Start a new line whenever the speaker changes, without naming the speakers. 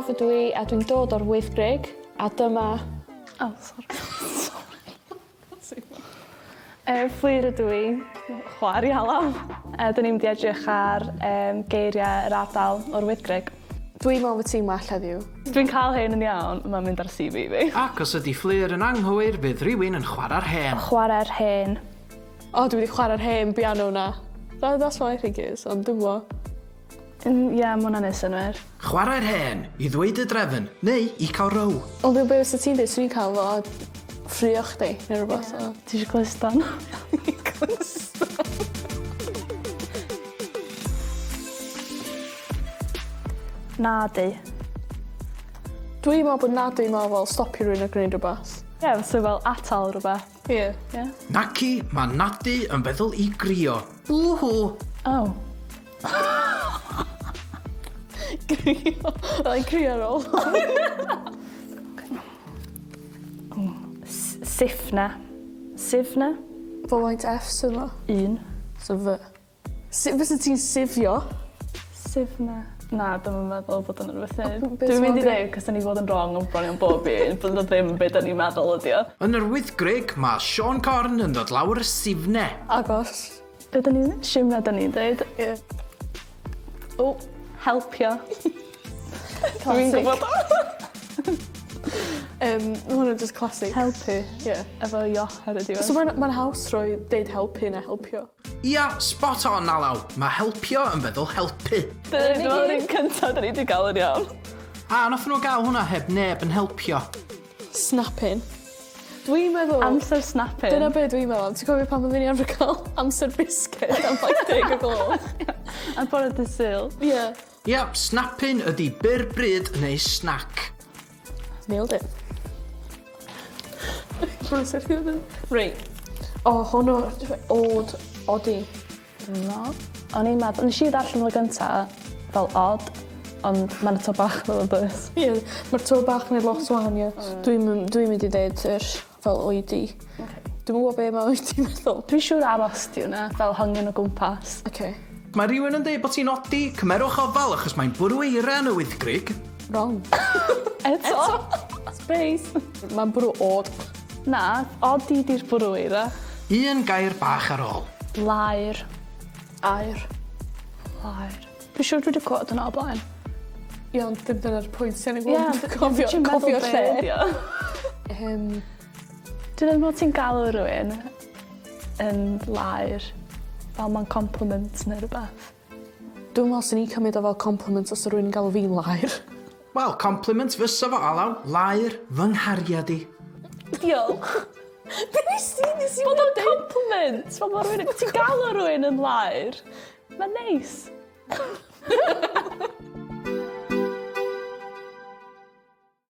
Braf ydw I a dwi'n dod o'r Wyddgrug a dyma...
Oh, sorry. Ffwyr ydw i, chwar i halal. Dyn ni'n mynd i edrych ar geiriau yr ardal o'r Wyddgrug.
Dwi'n meddwl bod ti'n well heddiw.
Dwi'n cael hyn yn iawn, mae'n mynd ar CV fi.
Ac os ydy Fflyr yn anghywir, bydd rhywun yn chwarae'r hen.
Chwarae'r hen.
O, dwi wedi chwarae'r hen piano na. That's what I think it is, ond dwi'n meddwl.
Ie, mae hwnna'n neud synnwyr.
Chwarae'r hen, i ddweud y drefn, neu i cael row.
Ond dwi'n beth ti'n dweud, swn i'n cael fel ffrio chdi, neu rhywbeth.
Ti eisiau glustan?
Glustan.
Na di.
Dwi'n meddwl bod na dwi'n meddwl fel stopio rhywun o gwneud rhywbeth.
Ie, so fel atal rhywbeth.
Ie.
Ie.
Naci, mae nadu yn feddwl i grio. Whoo!
Oh.
Grio. Like crio ar ôl.
Sifna. Sifna?
Fel waint F sy'n yma.
Un.
So fy. Fysa ti'n sifio?
Sifna. Na, dwi'n meddwl bod yn rhywbeth neud.
beth
Dwi'n mynd i
sy'n
ddeud, cos da ni fod yn wrong yn bron o'n bob un, bod nhw ddim beth da ni'n meddwl ydi o.
Yn yr Wyddgrug, mae Sean Corn yn dod lawr y sifne.
Agos.
Be da ni'n siwmna da ni'n dweud?
Ie.
O, helpio.
Dwi'n gwybod o. Mae hwnna'n just classic.
Helpu.
Ie.
Efo ioch ar y diwedd.
So mae'n haws rhoi deud helpu na helpio.
Ia, spot on alaw. Mae helpio yn feddwl helpu.
Dyna'r un cyntaf da ni wedi gael yn iawn.
A nath nhw gael hwnna heb neb yn helpio.
Snapping. Dwi'n meddwl...
Amser snapping.
Dyna be dwi'n meddwl. Ti'n cofio pan oedden ni arfer cael amser biscuit am like 10 o gloch?
A bore dy syl.
Ie.
Ia, snapping ydy byr bryd neu snack.
Nailed it. Right. O, hwnnw odi.
No. O'n i'n meddwl, nes i ddarllen o'r gyntaf fel odd, ond mae'n to bach fel y bus.
Ie, mae'r to bach neu lot wahan, ie. Dwi'n mynd i ddeud fel oedi. Dwi'n gwybod be mae oedi meddwl.
Dwi'n siŵr aros di hwnna, fel hangen o gwmpas.
Okay.
Mae rhywun yn dweud bod ti'n odi, cymerwch ofal achos mae'n bwrw eira yn y Wyddgrug.
Wrong.
Eto?
Space. Mae'n bwrw od.
Na, odi di'r bwrw eira.
Un gair bach ar ôl.
Lair.
Air.
Lair. Dwi'n siŵr dwi wedi clywed hwnna o blaen.
Ie, ond dim dyna'r pwynt sy'n ei
Ie,
fod. Cofio lle.
Dwi'n meddwl bod ti'n galw rhywun yn lair, fel mae'n compliment neu rhywbeth.
Dwi'n meddwl sy'n ni cymryd o fel compliment os rwy'n galw fi'n lair.
Wel, compliment fysa fo alaw, lair fy nghariad i.
Diolch.
Be nes ti?
Bod o'n compliment. Fel mae rhywun... Ti'n galw rhywun yn lair. Mae'n neis.